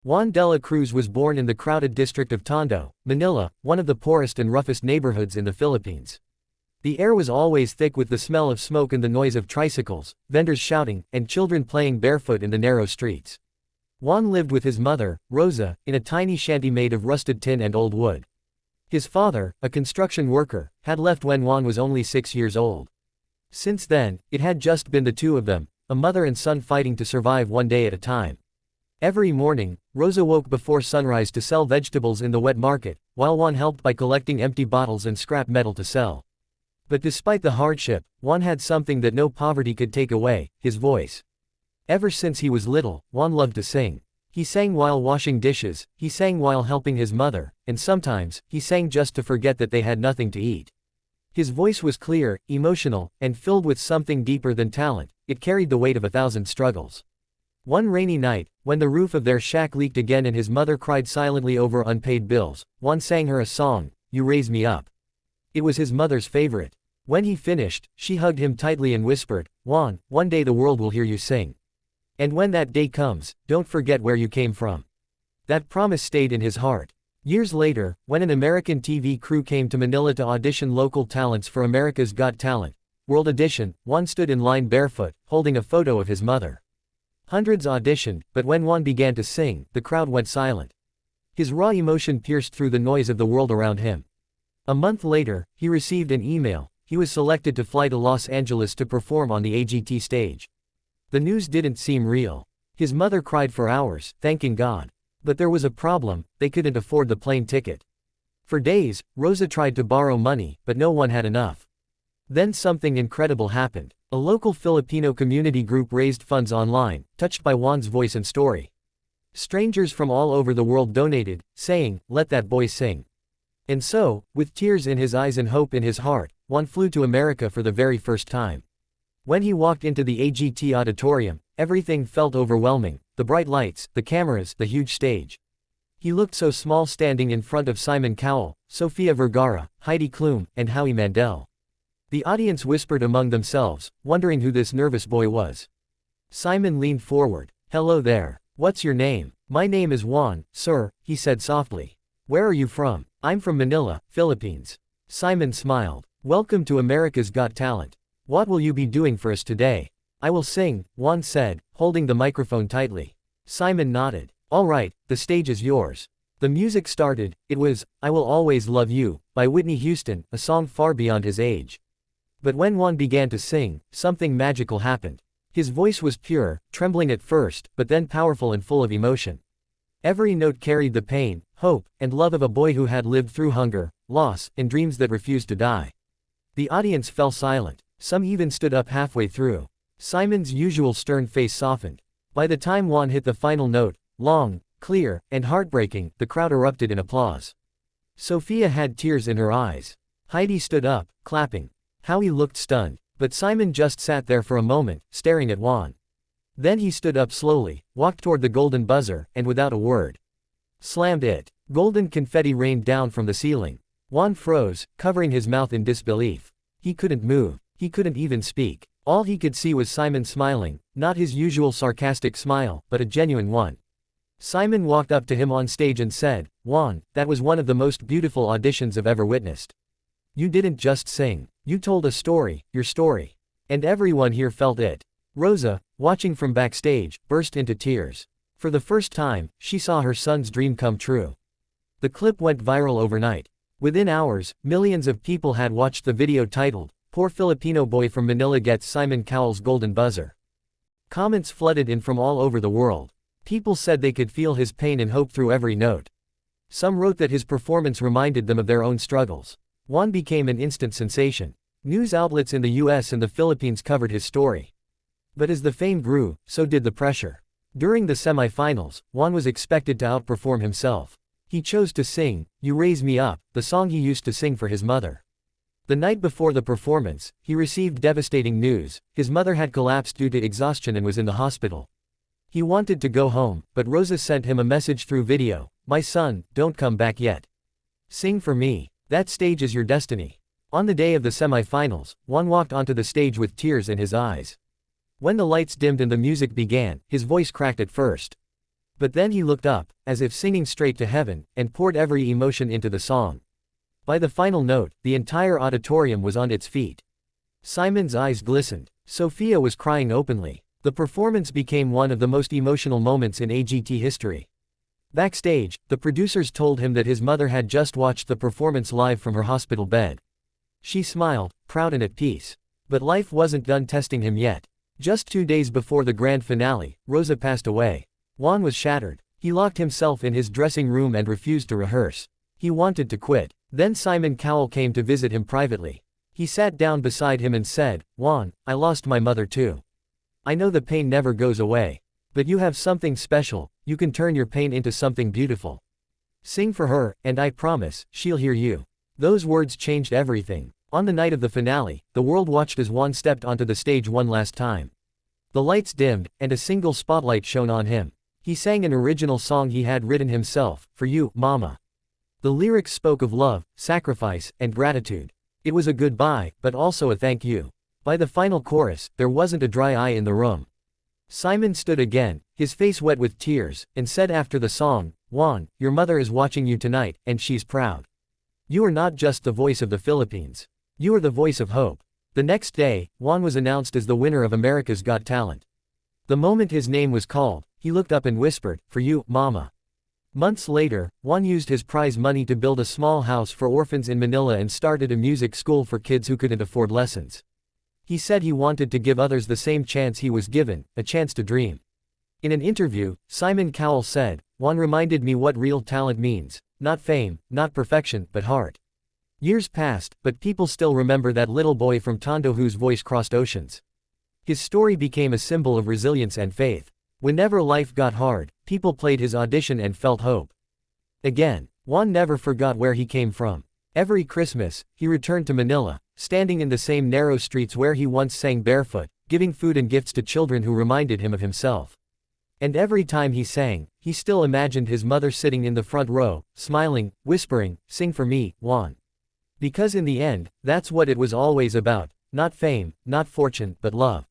Juan de la Cruz was born in the crowded district of Tondo, Manila, one of the poorest and roughest neighborhoods in the Philippines. The air was always thick with the smell of smoke and the noise of tricycles, vendors shouting, and children playing barefoot in the narrow streets. Juan lived with his mother, Rosa, in a tiny shanty made of rusted tin and old wood. His father, a construction worker, had left when Juan was only 6 years old. Since then, it had just been the two of them, a mother and son fighting to survive one day at a time. Every morning, Rosa woke before sunrise to sell vegetables in the wet market, while Juan helped by collecting empty bottles and scrap metal to sell. But despite the hardship, Juan had something that no poverty could take away: his voice. Ever since he was little, Juan loved to sing. He sang while washing dishes, he sang while helping his mother, and sometimes, he sang just to forget that they had nothing to eat. His voice was clear, emotional, and filled with something deeper than talent. It carried the weight of 1,000 struggles. One rainy night, when the roof of their shack leaked again and his mother cried silently over unpaid bills, Juan sang her a song, "You Raise Me Up." It was his mother's favorite. When he finished, she hugged him tightly and whispered, "Juan, one day the world will hear you sing. And when that day comes, don't forget where you came from." That promise stayed in his heart. Years later, when an American TV crew came to Manila to audition local talents for America's Got Talent World Edition, Juan stood in line barefoot, holding a photo of his mother. Hundreds auditioned, but when Juan began to sing, the crowd went silent. His raw emotion pierced through the noise of the world around him. A month later, he received an email. He was selected to fly to Los Angeles to perform on the AGT stage. The news didn't seem real. His mother cried for hours, thanking God. But there was a problem: they couldn't afford the plane ticket. For days, Rosa tried to borrow money, but no one had enough. Then something incredible happened. A local Filipino community group raised funds online, touched by Juan's voice and story. Strangers from all over the world donated, saying, "Let that boy sing." And so, with tears in his eyes and hope in his heart, Juan flew to America for the very first time. When he walked into the AGT auditorium, everything felt overwhelming: the bright lights, the cameras, the huge stage. He looked so small standing in front of Simon Cowell, Sofia Vergara, Heidi Klum, and Howie Mandel. The audience whispered among themselves, wondering who this nervous boy was. Simon leaned forward. "Hello there. What's your name?" "My name is Juan, sir," he said softly. "Where are you from?" "I'm from Manila, Philippines." Simon smiled. "Welcome to America's Got Talent. What will you be doing for us today?" "I will sing," Juan said, holding the microphone tightly. Simon nodded. "All right, the stage is yours." The music started. It was "I Will Always Love You" by Whitney Houston, a song far beyond his age. But when Juan began to sing, something magical happened. His voice was pure, trembling at first, but then powerful and full of emotion. Every note carried the pain, hope, and love of a boy who had lived through hunger, loss, and dreams that refused to die. The audience fell silent. Some even stood up halfway through. Simon's usual stern face softened. By the time Juan hit the final note, long, clear, and heartbreaking, the crowd erupted in applause. Sophia had tears in her eyes. Heidi stood up, clapping. Howie looked stunned. But Simon just sat there for a moment, staring at Juan. Then he stood up slowly, walked toward the golden buzzer, and without a word, slammed it. Golden confetti rained down from the ceiling. Juan froze, covering his mouth in disbelief. He couldn't move. He couldn't even speak. All he could see was Simon smiling, not his usual sarcastic smile, but a genuine one. Simon walked up to him on stage and said, "Juan, that was one of the most beautiful auditions I've ever witnessed. You didn't just sing. You told a story, your story. And everyone here felt it." Rosa, watching from backstage, burst into tears. For the first time, she saw her son's dream come true. The clip went viral overnight. Within hours, millions of people had watched the video titled, "Poor Filipino Boy from Manila Gets Simon Cowell's Golden Buzzer." Comments flooded in from all over the world. People said they could feel his pain and hope through every note. Some wrote that his performance reminded them of their own struggles. Juan became an instant sensation. News outlets in the US and the Philippines covered his story. But as the fame grew, so did the pressure. During the semi-finals, Juan was expected to outperform himself. He chose to sing, "You Raise Me Up," the song he used to sing for his mother. The night before the performance, he received devastating news. His mother had collapsed due to exhaustion and was in the hospital. He wanted to go home, but Rosa sent him a message through video. "My son, don't come back yet. Sing for me. That stage is your destiny." On the day of the semi-finals, Juan walked onto the stage with tears in his eyes. When the lights dimmed and the music began, his voice cracked at first. But then he looked up, as if singing straight to heaven, and poured every emotion into the song. By the final note, the entire auditorium was on its feet. Simon's eyes glistened. Sophia was crying openly. The performance became one of the most emotional moments in AGT history. Backstage, the producers told him that his mother had just watched the performance live from her hospital bed. She smiled, proud and at peace. But life wasn't done testing him yet. Just 2 days before the grand finale, Rosa passed away. Juan was shattered. He locked himself in his dressing room and refused to rehearse. He wanted to quit. Then Simon Cowell came to visit him privately. He sat down beside him and said, "Juan, I lost my mother too. I know the pain never goes away. But you have something special, you can turn your pain into something beautiful. Sing for her, and I promise, she'll hear you." Those words changed everything. On the night of the finale, the world watched as Juan stepped onto the stage one last time. The lights dimmed, and a single spotlight shone on him. He sang an original song he had written himself, "For You, Mama." The lyrics spoke of love, sacrifice, and gratitude. It was a goodbye, but also a thank you. By the final chorus, there wasn't a dry eye in the room. Simon stood again, his face wet with tears, and said after the song, "Juan, your mother is watching you tonight, and she's proud. You are not just the voice of the Philippines. You are the voice of hope." The next day, Juan was announced as the winner of America's Got Talent. The moment his name was called, he looked up and whispered, "For you, Mama." Months later, Juan used his prize money to build a small house for orphans in Manila and started a music school for kids who couldn't afford lessons. He said he wanted to give others the same chance he was given, a chance to dream. In an interview, Simon Cowell said, "Juan reminded me what real talent means. Not fame, not perfection, but heart." Years passed, but people still remember that little boy from Tondo whose voice crossed oceans. His story became a symbol of resilience and faith. Whenever life got hard, people played his audition and felt hope. Again, Juan never forgot where he came from. Every Christmas, he returned to Manila, standing in the same narrow streets where he once sang barefoot, giving food and gifts to children who reminded him of himself. And every time he sang, he still imagined his mother sitting in the front row, smiling, whispering, "Sing for me, Juan." Because in the end, that's what it was always about, not fame, not fortune, but love.